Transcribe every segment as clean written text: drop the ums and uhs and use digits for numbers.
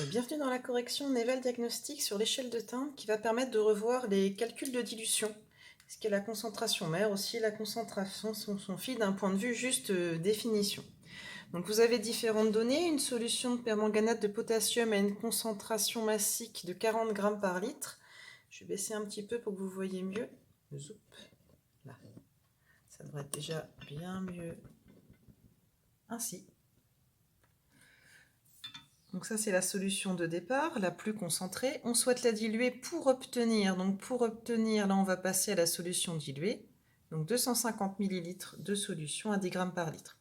Bienvenue dans la correction Nevel Diagnostic sur l'échelle de teinte qui va permettre de revoir les calculs de dilution, ce qui est la concentration mère, aussi la concentration son phi d'un point de vue juste définition. Donc vous avez différentes données, une solution de permanganate de potassium à une concentration massique de 40 grammes par litre. Je vais baisser un petit peu pour que vous voyez mieux. Zoup, là. Ça devrait être déjà bien mieux ainsi. Donc ça, c'est la solution de départ, la plus concentrée. On souhaite la diluer pour obtenir. Donc pour obtenir, là, on va passer à la solution diluée. Donc 250 ml de solution à 10 grammes par litre.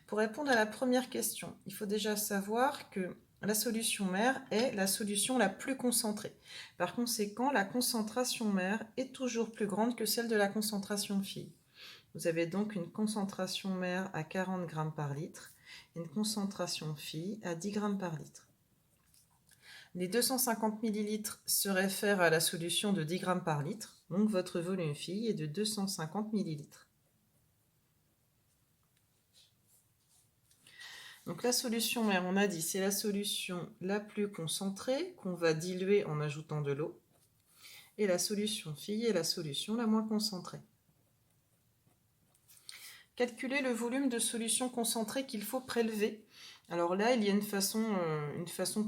Pour répondre à la première question, il faut déjà savoir que la solution mère est la solution la plus concentrée. Par conséquent, la concentration mère est toujours plus grande que celle de la concentration fille. Vous avez donc une concentration mère à 40 grammes par litre et une concentration fille à 10 grammes par litre. Les 250 ml se réfèrent à la solution de 10 grammes par litre, donc votre volume fille est de 250 ml. Donc la solution mère, on a dit, c'est la solution la plus concentrée qu'on va diluer en ajoutant de l'eau. Et la solution fille est la solution la moins concentrée. Calculer le volume de solution concentrée qu'il faut prélever. Alors là, il y a une façon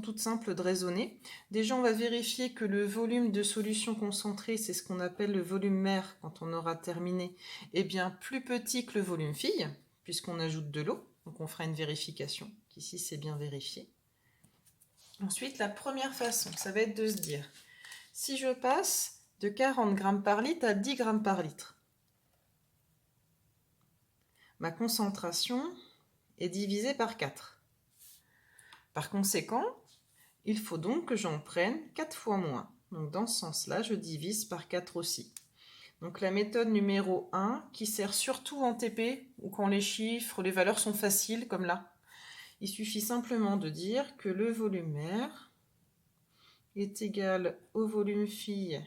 toute simple de raisonner. Déjà, on va vérifier que le volume de solution concentrée, c'est ce qu'on appelle le volume mère quand on aura terminé, est bien plus petit que le volume fille, puisqu'on ajoute de l'eau. Donc on fera une vérification, qu'ici c'est bien vérifié. Ensuite, la première façon, ça va être de se dire, si je passe de 40 grammes par litre à 10 grammes par litre, ma concentration est divisée par 4. Par conséquent, il faut donc que j'en prenne 4 fois moins. Donc dans ce sens-là, je divise par 4 aussi. Donc la méthode numéro 1, qui sert surtout en TP, ou quand les chiffres, les valeurs sont faciles, comme là. Il suffit simplement de dire que le volume mère est égal au volume fille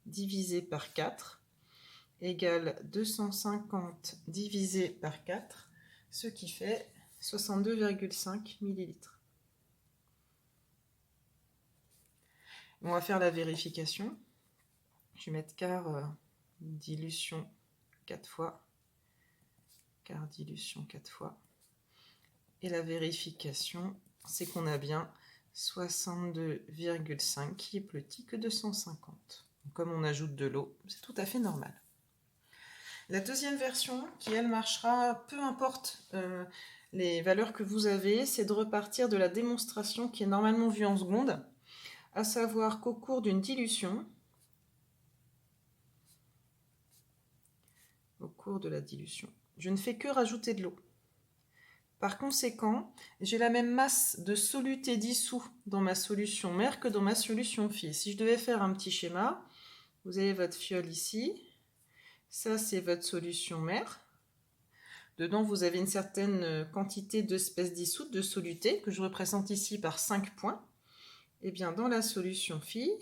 divisé par 4, égale 250 divisé par 4, ce qui fait 62,5 ml. On va faire la vérification. Je vais mettre quart dilution 4 fois. Quart dilution 4 fois. Et la vérification, c'est qu'on a bien 62,5 qui est plus petit que 250. Comme on ajoute de l'eau, c'est tout à fait normal. La deuxième version, qui elle marchera, peu importe les valeurs que vous avez, c'est de repartir de la démonstration qui est normalement vue en seconde, à savoir qu'au cours d'une dilution, je ne fais que rajouter de l'eau. Par conséquent, j'ai la même masse de soluté dissous dans ma solution mère que dans ma solution fille. Si je devais faire un petit schéma, vous avez votre fiole ici, ça c'est votre solution mère. Dedans, vous avez une certaine quantité d'espèces dissoutes, de soluté, que je représente ici par 5 points. Et bien dans la solution fille,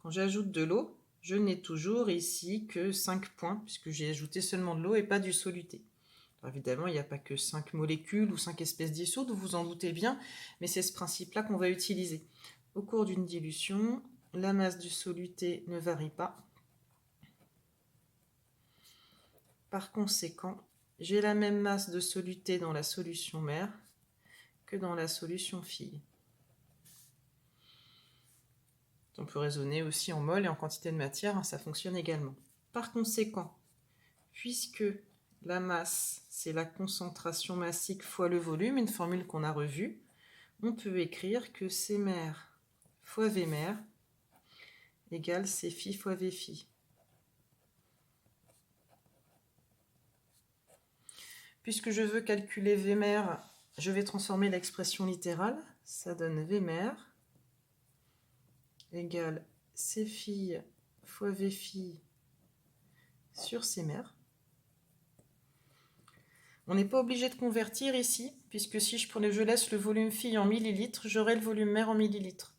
quand j'ajoute de l'eau, je n'ai toujours ici que 5 points, puisque j'ai ajouté seulement de l'eau et pas du soluté. Alors évidemment, il n'y a pas que 5 molécules ou 5 espèces dissoutes, vous vous en doutez bien, mais c'est ce principe-là qu'on va utiliser. Au cours d'une dilution, la masse du soluté ne varie pas. Par conséquent, j'ai la même masse de soluté dans la solution mère que dans la solution fille. On peut raisonner aussi en mol et en quantité de matière, ça fonctionne également. Par conséquent, puisque la masse, c'est la concentration massique fois le volume, une formule qu'on a revue, on peut écrire que C mère fois V mère égale C phi fois V phi. Puisque je veux calculer V mère, je vais transformer l'expression littérale. Ça donne V mère égale C phi fois V phi sur C mère. On n'est pas obligé de convertir ici, puisque si je laisse le volume fille en millilitres, j'aurai le volume mère en millilitres.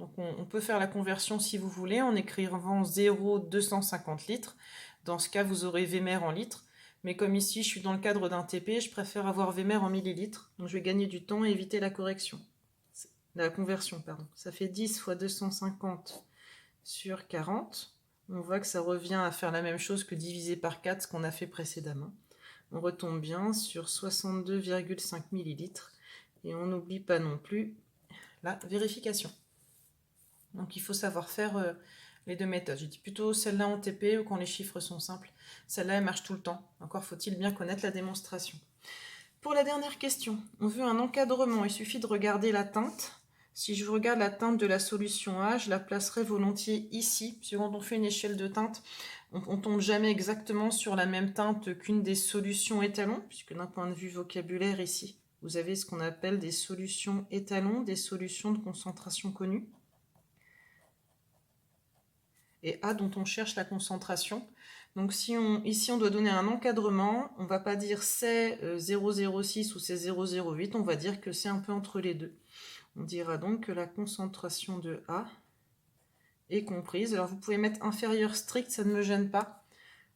Donc on peut faire la conversion si vous voulez, en écrivant 0,250 litres. Dans ce cas, vous aurez V mère en litres. Mais comme ici, je suis dans le cadre d'un TP, je préfère avoir V mère en millilitres. Donc je vais gagner du temps et éviter la correction. la conversion, pardon. Ça fait 10 fois 250 sur 40. On voit que ça revient à faire la même chose que diviser par 4, ce qu'on a fait précédemment. On retombe bien sur 62,5 millilitres. Et on n'oublie pas non plus la vérification. Donc il faut savoir faire les deux méthodes. Je dis plutôt celle-là en TP ou quand les chiffres sont simples. Celle-là, elle marche tout le temps. Encore faut-il bien connaître la démonstration. Pour la dernière question, on veut un encadrement. Il suffit de regarder la teinte. Si je regarde la teinte de la solution A, je la placerai volontiers ici. Parce que quand on fait une échelle de teinte, on ne tombe jamais exactement sur la même teinte qu'une des solutions étalons, puisque d'un point de vue vocabulaire ici, vous avez ce qu'on appelle des solutions étalons, des solutions de concentration connues. Et A dont on cherche la concentration. Donc ici on doit donner un encadrement, on ne va pas dire c'est 0,06 ou c'est 0,08, on va dire que c'est un peu entre les deux. On dira donc que la concentration de A est comprise. Alors vous pouvez mettre inférieur strict, ça ne me gêne pas.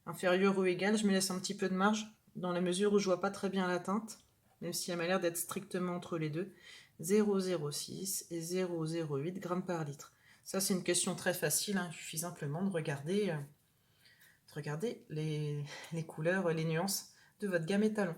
Inférieur ou égal, je me laisse un petit peu de marge, dans la mesure où je ne vois pas très bien la teinte, même si elle m'a l'air d'être strictement entre les deux. 0,06 et 0,08 grammes par litre. Ça, c'est une question très facile, hein. Il suffit simplement de regarder les couleurs, les nuances de votre gamme étalon.